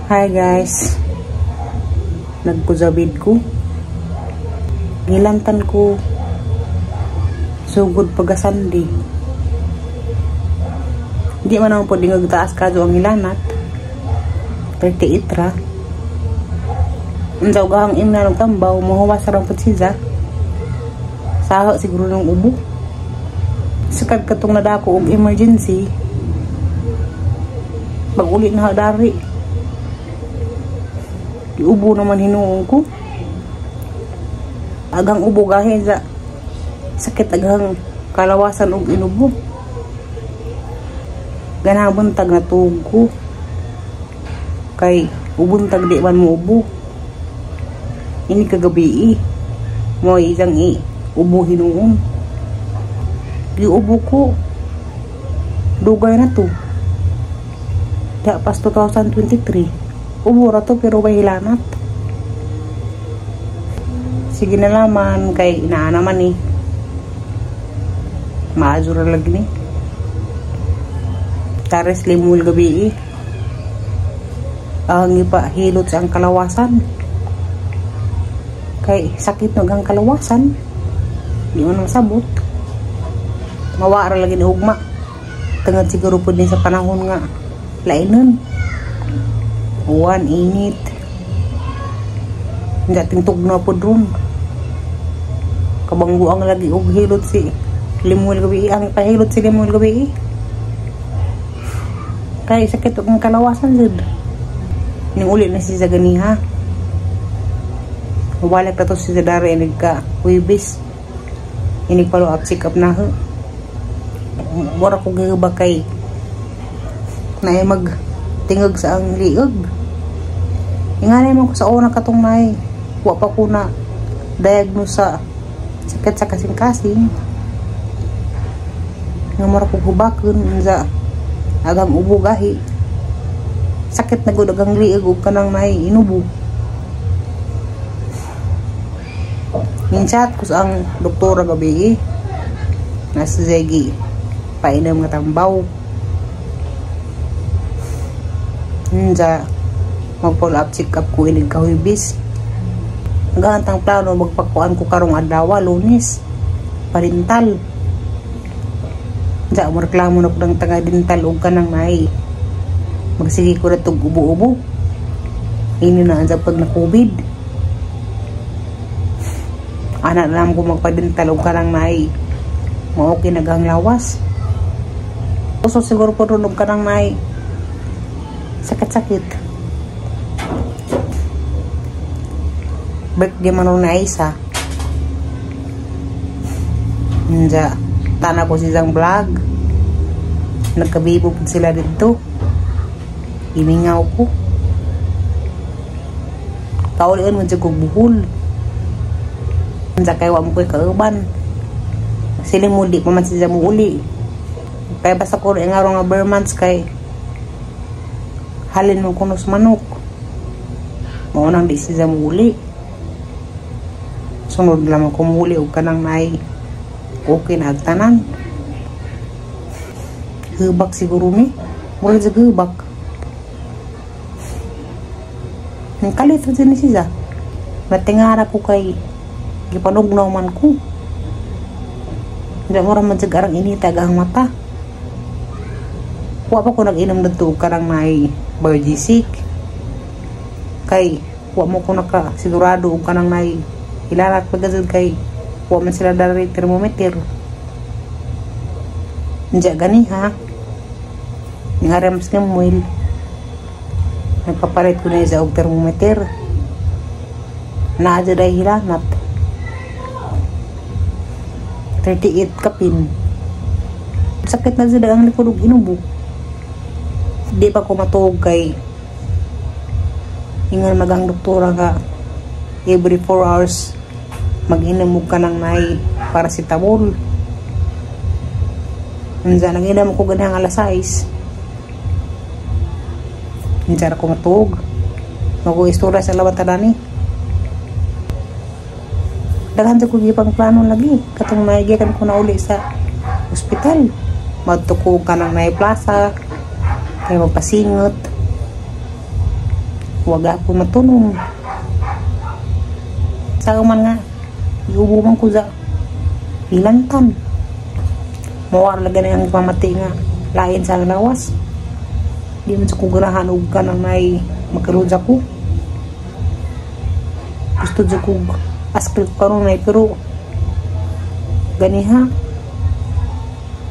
Hi guys, nagkuzabid ko, gilantan ko sugod pagasandi. Di man ako pwede ngagtaas kaso ang ilanat 38 ra. Unsa gahang imna ng tambaw mahuwas ra pud siya saho siguro ng ubo sakad katong nadako og emergency pag uli na dari ubo naman hinuong ko. Agang ubo gahin sa sakit agang kalawasan og inubo. Ganabuntag na tuog ko. Kay ubuntag di man mo ubo. Ini kagabi mo isang ubo hinuong. Di ubo ko. Dugay na to. Da pas 2023. Ubo ra to pero may hilanat. Sige na laman kay inaa naman eh. Maazura lagi ni. Tares limul gabi eh. Ang ipa hilot sa ang kalawasan. Kay sakit no ang kalawasan. Di mo nang sabot. Mawara lagi ni ugma. Tengah siguro po din sa panahon nga lainan. Uwan, init. Hindi tingtog na po dron. Kabangguang lagi og hilot si limul gabi. Ang pahilot si limul gabi. Kaya sakit ang kalawasan dyan. Ning uli na siya ganiha. Mabalik na to siya dari inig ka huibis. Inig palo up check up na ho. Wala ko gagaba kay na mag tingag sa ang liog. Inganay man ko sa una katong nay. Wa pa ko na diagnose sa sakit sa kasing-kasing. Nga mara ko hubakon sa agang ubo gahi. Sakit na gud agang liog ug kanang nay inubo. Minchat ko sa ang doktora gabi nasa Zegi painom nga tambaw. Sa mag-follow up check up ko ilig kahubis. Hanggang plano magpakuan ko karong adlaw Lunes parintal. Sa mo reklamo na ko ng taga dental og kanang nay. Magsige ko ra tog ubo-ubo. Ini na sa pag na COVID. Ana lang ko magpa-dental og kanang nay. Mao okay nagang lawas. So siguro po ron og kanang nay sakit-sakit. Birthday man na isa. Nja, tana ko silang vlog. Nagkabibo po sila dito. Iningaw ko. Kaulian mo dyan kong buhol. Nja, kaya wa mo ko'y kauban. Sili mo di pa man siya mo uli. Kaya basta ko rin nga nga bermans kay halin mo kunos manok. Maunang di siya mo uli. Sunod lang ako muli o kanang nay okay na agtanan. Hubak siguro ni. Mula sa hubak. Nang kalit sa din siya. Natingara ko kay gipanugnaw man ko. Hindi mo raman sa garang initag ang mata. Wa pa ko nag-inom na ito karang nay Bergisic. Kay wa mo ko naka sigurado o kanang nay ilalat pagkasal kay wa man sila dari thermometer. Nja gani ha. Nga rems nga muil. Nagpapalit ko na isa og thermometer. Naadya dahi hilanat. 38 kapin. Sakit na sila ang likod og inubo. Di pa ko matuog kay ingan magang doktora nga every 4 hours mag-inom ka ng nay paracetamol. Minsan nag-inom ko ganang alas 6. Minsan ako matug. Mag-uistura sa lawantanan ni. Daghan ko gipang plano lagi. Katong maigikan ko na uli sa ospital. Magtukog ka ng nay plaza. Kaya magpasingot. Huwag ako matunong. Sa man nga, iubuman ko sa ilantan. Mawar lagi na yung pamati nga. Lain sa lawas. Di man sa kugurahan og ka nang may makaroon ko. Gusto dyan ko askil karon na pero ganiha.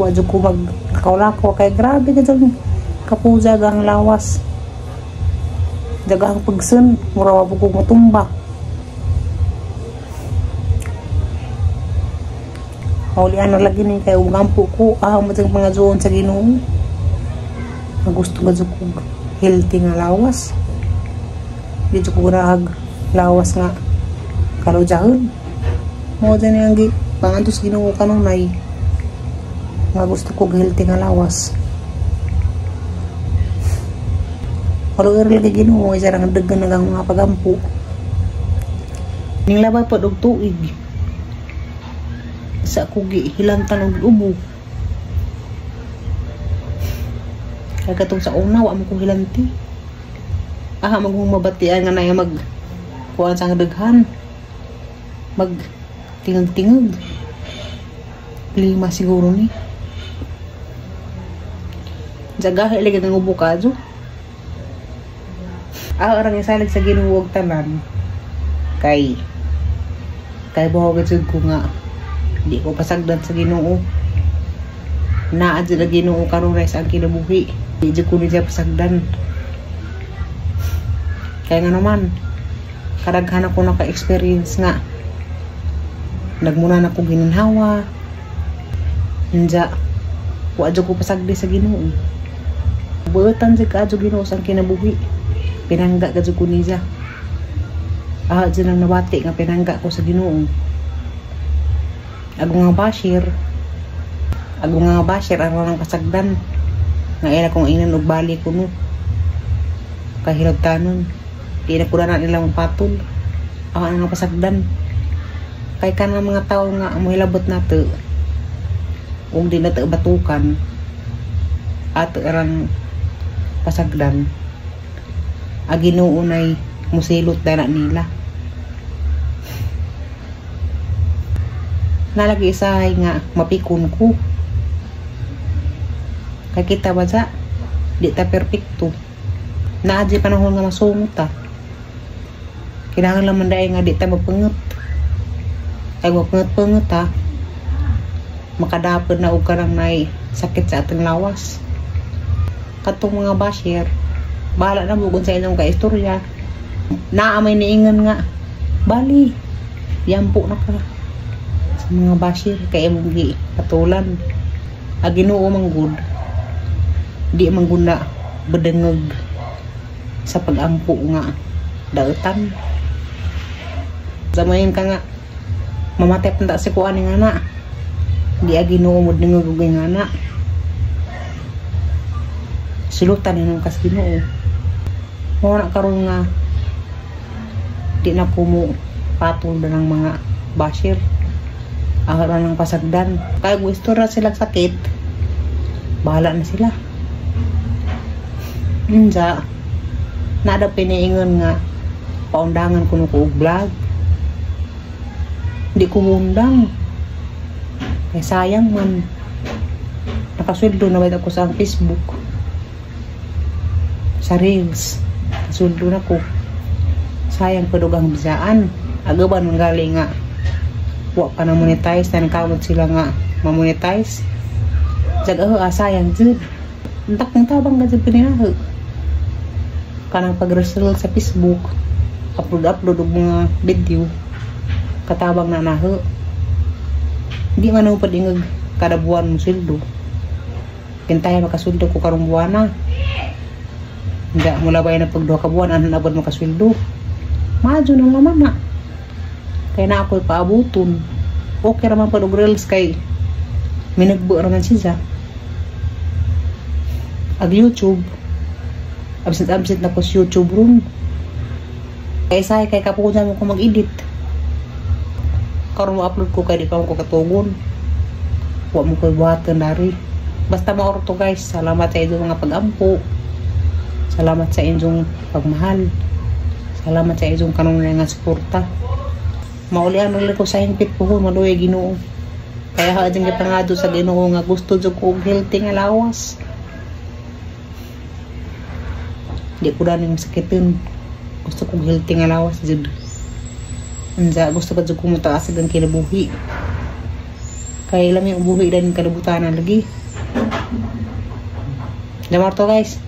Huwag dyan ko magkakaulako. Kaya grabe ka dyan. Kapuza ang lawas. Dagang pagsun. Murawa po kong matumba. Maulian na lagi ni kaya ugampo ko. Matang mga doon sa Ginoo. Gusto nga dyan ko healthy nga lawas. Di dyan ko nahag lawas nga kalujahon. Mo dyan yung pangantos Ginoo kanunay. Nga gusto ko healthy nga lawas. Kalau lagi Ginoo ay sarang dagan nagang mga pagampo. Ning labay pa og tuig. Sa kugi hilantan og ubo. Kaya katong sa una, wa mo kong hilanti. Magmumabatian nga na yung kuhaan sa daghan. Tingag-tingag. 5 siguro ni. Jagahe lagi ng ubo kadyo. Arang isalig sa Ginoo og tanan. Kay bawag jud ko nga di ko pasagdan sa Ginoo. Naa dyan na Ginoo karon res ang kinabuhi. Di dyan ko niya pasagdan. Kaya nga naman, kadaghan ako naka-experience nga. Nagmuna na ko gininhawa. Nja, wa dyan ko pasagdi sa Ginoo. Buetan dyan ka dyan Ginoo sa kinabuhi. Pinangga ka dyan ko niya. Dyan ang nabati nga pinangga ko sa Ginoo. Ako nga basher araw ng pasagdan nga ina kong inan og bali ko no kahilabtanon di na pura na nilang patol ako nga pasagdan kay ka ng mga tao nga mohilabot nato og di nato batukan ato arang pasagdan Ginoo nay musilot dana nila nalagi isahay nga mapikon ko. Kaya kita ba sa di ta perfecto. Naadji panahon nga masungot ta. Kailangan lang manday nga di ta mapangot. Kaya mapangot ta. Makadapod na og karang nay sakit sa atong lawas. Katong mga basher, bahala na bugon sa inyong kaistorya. Naamay niingan nga. Bali, yampo na ka. Sa mga basher, kaya mong gi patulan. Ginoo manggod. Di mangguna bedengeg sa pagampo nga dautan. Zamayin ka nga mamatay penta si kuan nga na. Di Ginoo mo dengeg ug nga na. Silutan nang kas Ginoo. Mo na karon nga di na ko mo patol ng mga basher. Araw ng pasagdan. Kaya gusto ra sila sakit. Bahala na sila. Nja, nada piniingon nga paundangan ko og vlog. Di ko undang. Kaya sayang man. Nakasweldo na ba ako sa Facebook. Sa Reels. Nakasweldo na ko. Sayang pa dugang bisaan. Agaban ang galing nga. Wa pa na monetize. Na nagkamot sila nga mamonetize. Sayang dyan. Entak ng tabang ka dyan pininahe. Kanang pag-result sa Facebook, upload og mga video, katabang na nahe. Hindi man ako padingag kada buwan mo sweldo. Kintay makasuldo ko karong buwan na. Hindi, mula ba na pag 2 ka buwan, anan abot makasweldo. Madyo nang naman na. Kaya na ako'y paabuton. Okay raman pa og reels kay minagbo raman siya. YouTube. Absent na ko sa YouTube room. Kaya say kay kapunan mo ko mag-edit. Karon mo upload ko kay di pa ko katugon. Wa mo ko buhatan dari. Basta maoro to guys. Salamat sa inyong mga pag-ampo. Salamat sa inyong pagmahal. Salamat sa isong kanunay nga suporta. Maulihan ulit ko sa hingpit po ko maluya Ginoo. Kaya ha ding gipangado sa Ginoo nga gusto jud ko og healthy nga lawas. Di ko daning sakitin. Gusto kong healthy nga lawas jud. Unsa gusto ko jud ko mataas ang kinabuhi. Kaya lami ang buhi dan kalibutan lagi. Damar to guys.